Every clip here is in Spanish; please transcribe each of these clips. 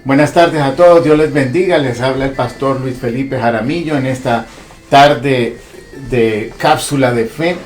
Buenas tardes a todos, Dios les bendiga. Les habla el pastor Luis Felipe Jaramillo en esta tarde de cápsula de fe.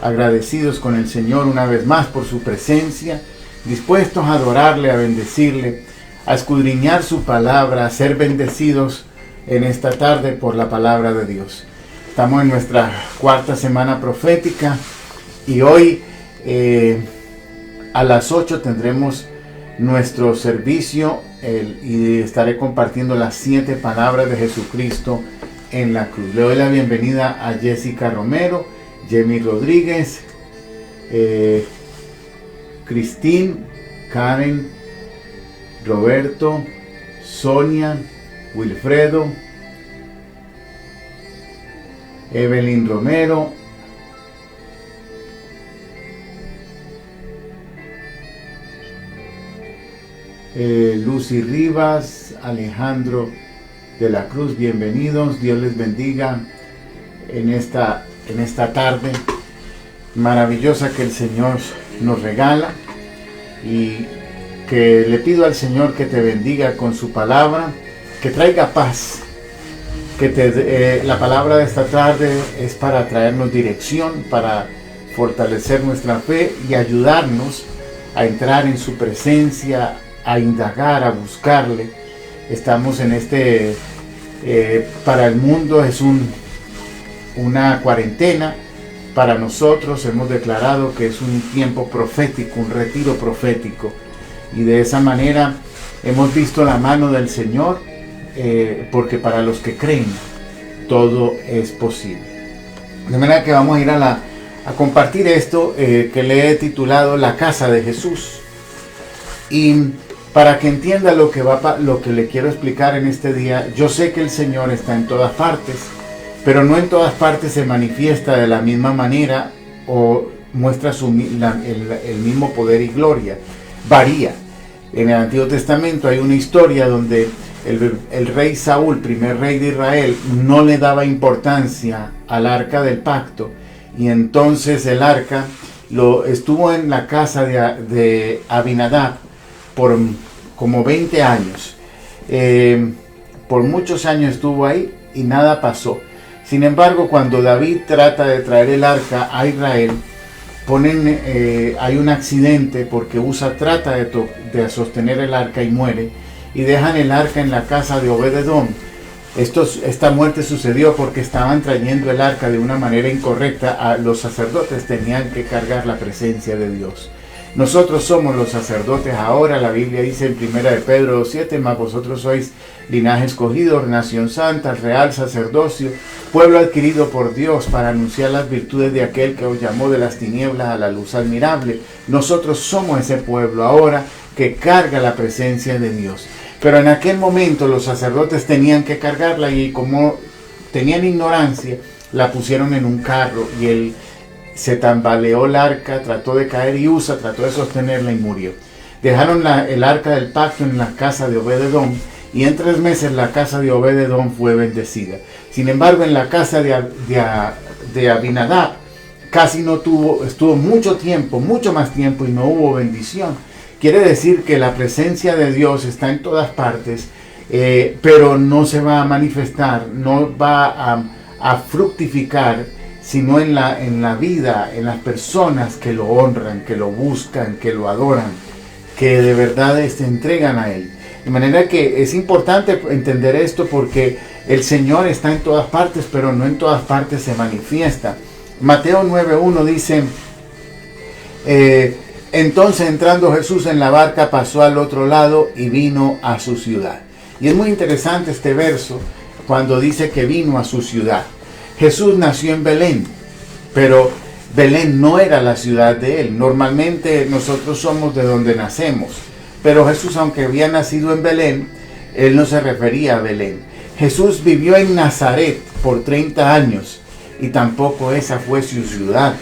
Agradecidos con el Señor una vez más por su presencia, dispuestos a adorarle, a bendecirle, a escudriñar su palabra, a ser bendecidos en esta tarde por la palabra de Dios. Estamos en nuestra cuarta semana profética y hoy a las 8 tendremos nuestro servicio y estaré compartiendo las 7 palabras de Jesucristo en la cruz. Le doy la bienvenida a Jessica Romero, Jamie Rodríguez, Cristín, Karen, Roberto, Sonia, Wilfredo, Evelyn Romero, Lucy Rivas, Alejandro de la Cruz, bienvenidos. Dios les bendiga en esta tarde maravillosa que el Señor nos regala, y que le pido al Señor que te bendiga con su palabra, que traiga paz, que la palabra de esta tarde es para traernos dirección, para fortalecer nuestra fe y ayudarnos a entrar en su presencia, a indagar, a buscarle. Estamos en para el mundo es una cuarentena. Para nosotros hemos declarado que es un tiempo profético, un retiro profético, y de esa manera hemos visto la mano del Señor, porque para los que creen todo es posible. De manera que vamos a ir a compartir esto que le he titulado La Casa de Jesús, y para que entienda lo que le quiero explicar en este día. Yo sé que el Señor está en todas partes, pero no en todas partes se manifiesta de la misma manera o muestra el mismo poder y gloria. Varía. En el Antiguo Testamento hay una historia donde el rey Saúl, primer rey de Israel, no le daba importancia al arca del pacto, y entonces el arca estuvo en la casa de Abinadab por como 20 años. Por muchos años estuvo ahí y nada pasó. Sin embargo, cuando David trata de traer el arca a Israel, hay un accidente porque Usa trata de sostener el arca y muere, y dejan el arca en la casa de Obed-edom. Esta muerte sucedió porque estaban trayendo el arca de una manera incorrecta. Los sacerdotes tenían que cargar la presencia de Dios. Nosotros somos los sacerdotes ahora. La Biblia dice en 1 de Pedro 2:7, mas vosotros sois linaje escogido, nación santa, real sacerdocio, pueblo adquirido por Dios, para anunciar las virtudes de aquel que os llamó de las tinieblas a la luz admirable. Nosotros somos ese pueblo ahora que carga la presencia de Dios. Pero en aquel momento los sacerdotes tenían que cargarla, y como tenían ignorancia, la pusieron en un carro, y se tambaleó el arca, trató de caer, y Usa trató de sostenerla y murió. Dejaron el arca del pacto en la casa de Obed-edom, y en 3 meses la casa de Obed-edom fue bendecida. Sin embargo, en la casa de Abinadab casi no estuvo mucho más tiempo, y no hubo bendición. Quiere decir que la presencia de Dios está en todas partes, pero no se va a manifestar, no va a fructificar, sino en la vida, en las personas que lo honran, que lo buscan, que lo adoran, que de verdad se entregan a Él. De manera que es importante entender esto, porque el Señor está en todas partes, pero no en todas partes se manifiesta. Mateo 9:1 dice, entonces entrando Jesús en la barca, pasó al otro lado y vino a su ciudad. Y es muy interesante este verso cuando dice que vino a su ciudad. Jesús nació en Belén, pero Belén no era la ciudad de él. Normalmente nosotros somos de donde nacemos, pero Jesús, aunque había nacido en Belén, él no se refería a Belén. Jesús vivió en Nazaret por 30 años y tampoco esa fue su ciudad.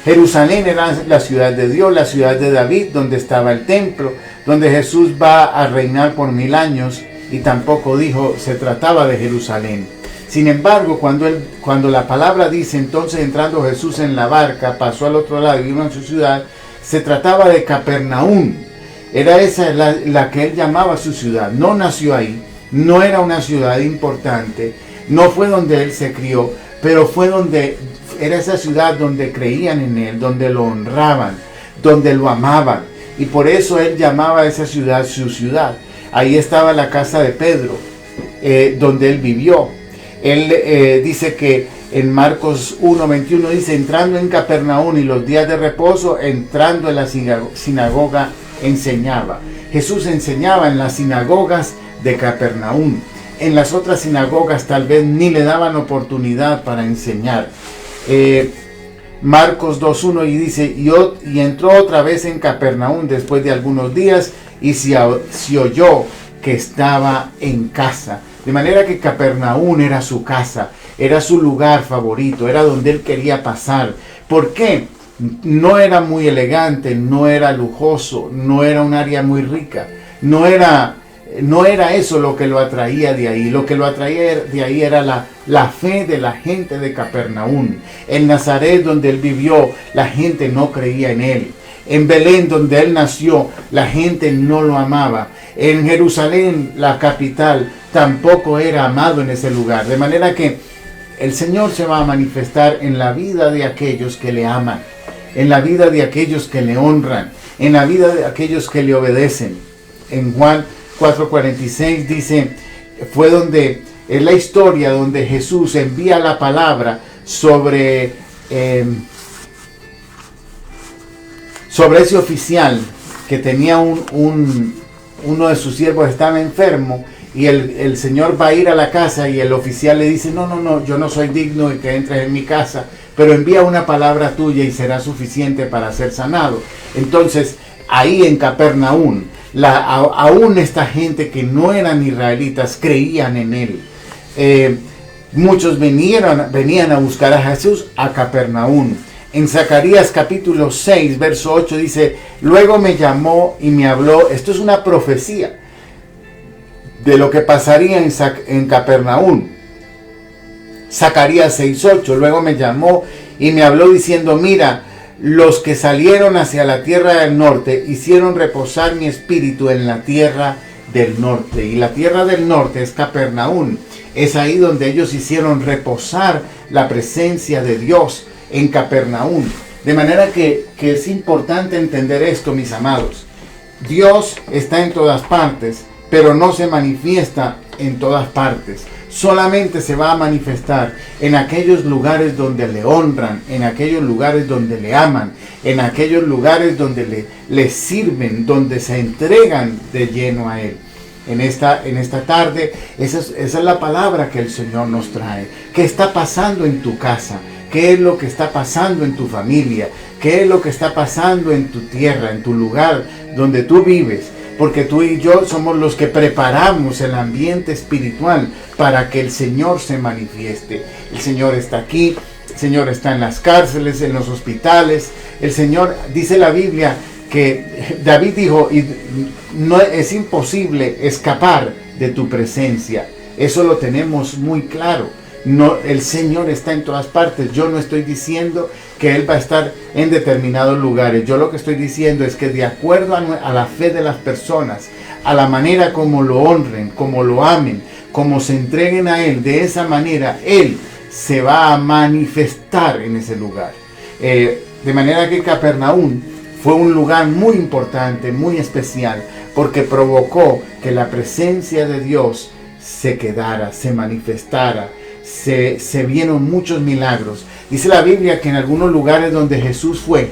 Jerusalén era la ciudad de Dios, la ciudad de David, donde estaba el templo, donde Jesús va a reinar por 1000 años, y tampoco se trataba de Jerusalén. Sin embargo, cuando la palabra dice, entonces entrando Jesús en la barca, pasó al otro lado y vino a su ciudad, se trataba de Capernaum. Era esa la que él llamaba su ciudad. No nació ahí, no era una ciudad importante, no fue donde él se crió, pero fue era esa ciudad donde creían en él, donde lo honraban, donde lo amaban. Y por eso él llamaba a esa ciudad su ciudad. Ahí estaba la casa de Pedro, donde él vivió. Él dice que en Marcos 1:21 dice, entrando en Capernaum y los días de reposo, entrando en la sinagoga, enseñaba. Jesús enseñaba en las sinagogas de Capernaum. En las otras sinagogas tal vez ni le daban oportunidad para enseñar. Marcos 2:1 y dice, y entró otra vez en Capernaum después de algunos días y se oyó que estaba en casa. De manera que Capernaum era su casa, era su lugar favorito, era donde él quería pasar. ¿Por qué? No era muy elegante, no era lujoso, no era un área muy rica, no era eso lo que lo atraía de ahí. Lo que lo atraía de ahí era la fe de la gente de Capernaum. En Nazaret, donde él vivió, la gente no creía en él. En Belén, donde él nació, la gente no lo amaba. En Jerusalén, la capital, tampoco era amado en ese lugar. De manera que el Señor se va a manifestar en la vida de aquellos que le aman, en la vida de aquellos que le honran, en la vida de aquellos que le obedecen. En Juan 4:46 dice, es la historia donde Jesús envía la palabra sobre ese oficial que tenía uno de sus siervos estaba enfermo, y el Señor va a ir a la casa y el oficial le dice, no, yo no soy digno de que entres en mi casa, pero envía una palabra tuya y será suficiente para ser sanado. Entonces, ahí en Capernaum, aún esta gente que no eran israelitas creían en él. Muchos venían a buscar a Jesús a Capernaum. En Zacarías capítulo 6, verso 8 dice, luego me llamó y me habló. Esto es una profecía de lo que pasaría en Capernaum. Zacarías 6:8, luego me llamó y me habló diciendo, mira, los que salieron hacia la tierra del norte hicieron reposar mi espíritu en la tierra del norte. Y la tierra del norte es Capernaum. Es ahí donde ellos hicieron reposar la presencia de Dios, en Capernaum. De manera que es importante entender esto, mis amados. Dios está en todas partes, pero no se manifiesta en todas partes. Solamente se va a manifestar en aquellos lugares donde le honran, en aquellos lugares donde le aman, en aquellos lugares donde le sirven, donde se entregan de lleno a Él. En esta tarde, esa es la palabra que el Señor nos trae. ¿Qué está pasando en tu casa? ¿Qué es lo que está pasando en tu familia? ¿Qué es lo que está pasando en tu tierra, en tu lugar donde tú vives? Porque tú y yo somos los que preparamos el ambiente espiritual para que el Señor se manifieste. El Señor está aquí, el Señor está en las cárceles, en los hospitales. El Señor, dice la Biblia, que David dijo, no es imposible escapar de tu presencia. Eso lo tenemos muy claro. No, el Señor está en todas partes. Yo no estoy diciendo que Él va a estar en determinados lugares. Yo lo que estoy diciendo es que de acuerdo a la fe de las personas, a la manera como lo honren, como lo amen, como se entreguen a Él, de esa manera Él se va a manifestar en ese lugar. De manera que Capernaum fue un lugar muy importante, muy especial, porque provocó que la presencia de Dios se quedara, se manifestara. Se vieron muchos milagros. Dice la Biblia que en algunos lugares donde Jesús fue,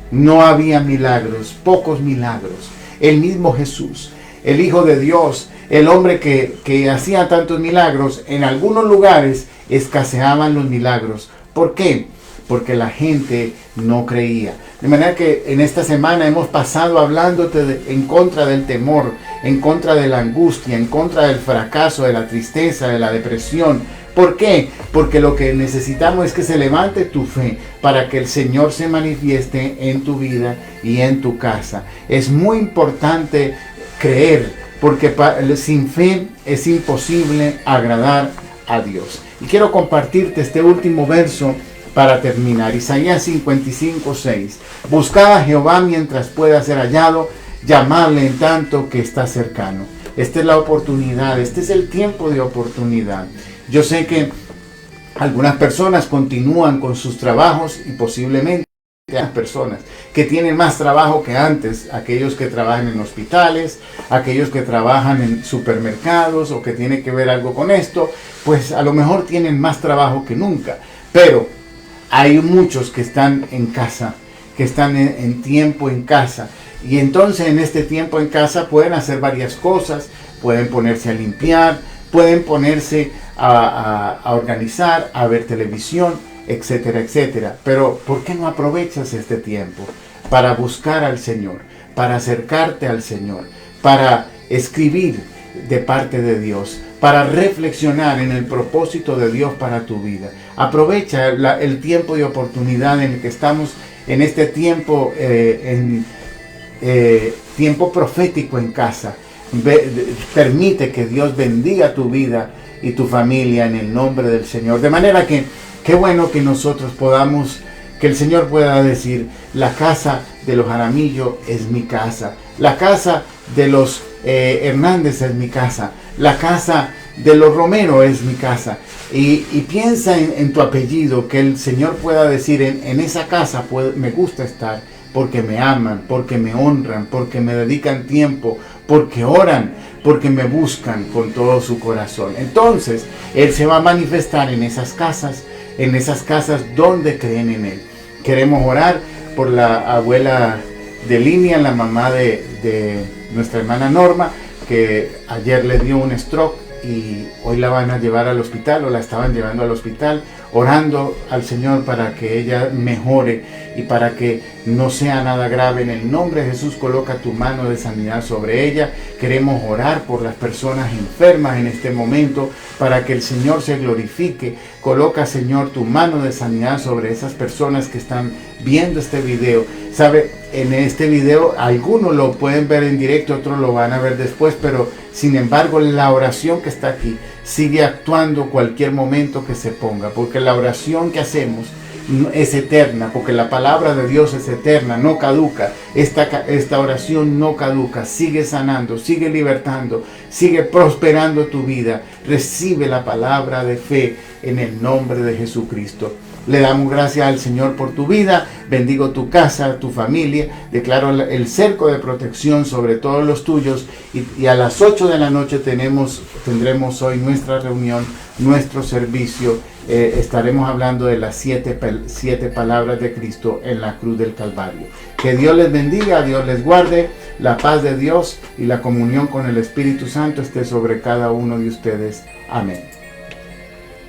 no había milagros, pocos milagros. El mismo Jesús, el Hijo de Dios, el hombre que hacía tantos milagros, en algunos lugares escaseaban los milagros. ¿Por qué? Porque la gente no creía. De manera que en esta semana hemos pasado hablándote en contra del temor, en contra de la angustia, en contra del fracaso, de la tristeza, de la depresión. ¿Por qué? Porque lo que necesitamos es que se levante tu fe para que el Señor se manifieste en tu vida y en tu casa. Es muy importante creer, porque sin fe es imposible agradar a Dios. Y quiero compartirte este último verso para terminar. Isaías 55:6. Buscad a Jehová mientras pueda ser hallado, llamarle en tanto que está cercano. Esta es la oportunidad, este es el tiempo de oportunidad. Yo sé que algunas personas continúan con sus trabajos y posiblemente hay personas que tienen más trabajo que antes, aquellos que trabajan en hospitales, aquellos que trabajan en supermercados o que tienen que ver algo con esto, pues a lo mejor tienen más trabajo que nunca, pero hay muchos que están en casa, que están en tiempo en casa, y entonces en este tiempo en casa pueden hacer varias cosas, pueden ponerse a limpiar, pueden ponerse a organizar, a ver televisión, etcétera, etcétera. Pero ¿por qué no aprovechas este tiempo para buscar al Señor, para acercarte al Señor, para escribir de parte de Dios, para reflexionar en el propósito de Dios para tu vida? Aprovecha el tiempo de oportunidad en el que estamos, en este tiempo, tiempo profético en casa. Permite que Dios bendiga tu vida y tu familia en el nombre del Señor. De manera que qué bueno que nosotros podamos, que el Señor pueda decir: la casa de los Jaramillo es mi casa, la casa de los Hernández es mi casa, la casa de los Romero es mi casa. Y piensa en tu apellido, que el Señor pueda decir: en esa casa me gusta estar, porque me aman, porque me honran, porque me dedican tiempo, porque oran, porque me buscan con todo su corazón. Entonces Él se va a manifestar en esas casas donde creen en Él. Queremos orar por la abuela de Línea, la mamá de nuestra hermana Norma, que ayer le dio un stroke y hoy la van a llevar al hospital, o la estaban llevando al hospital, orando al Señor para que ella mejore y para que no sea nada grave. En el nombre de Jesús, coloca tu mano de sanidad sobre ella. Queremos orar por las personas enfermas en este momento para que el Señor se glorifique. Coloca, Señor, tu mano de sanidad sobre esas personas que están viendo este video. Sabe, en este video algunos lo pueden ver en directo, otros lo van a ver después, pero sin embargo la oración que está aquí sigue actuando cualquier momento que se ponga, porque la oración que hacemos es eterna, porque la palabra de Dios es eterna, no caduca. Esta oración no caduca, sigue sanando, sigue libertando, sigue prosperando tu vida. Recibe la palabra de fe en el nombre de Jesucristo. Le damos gracias al Señor por tu vida. Bendigo tu casa, tu familia. Declaro el cerco de protección sobre todos los tuyos. Y a las 8 de la noche tendremos hoy nuestra reunión, nuestro servicio. Estaremos hablando de las siete palabras de Cristo en la cruz del Calvario. Que Dios les bendiga, Dios les guarde. La paz de Dios y la comunión con el Espíritu Santo esté sobre cada uno de ustedes. Amén.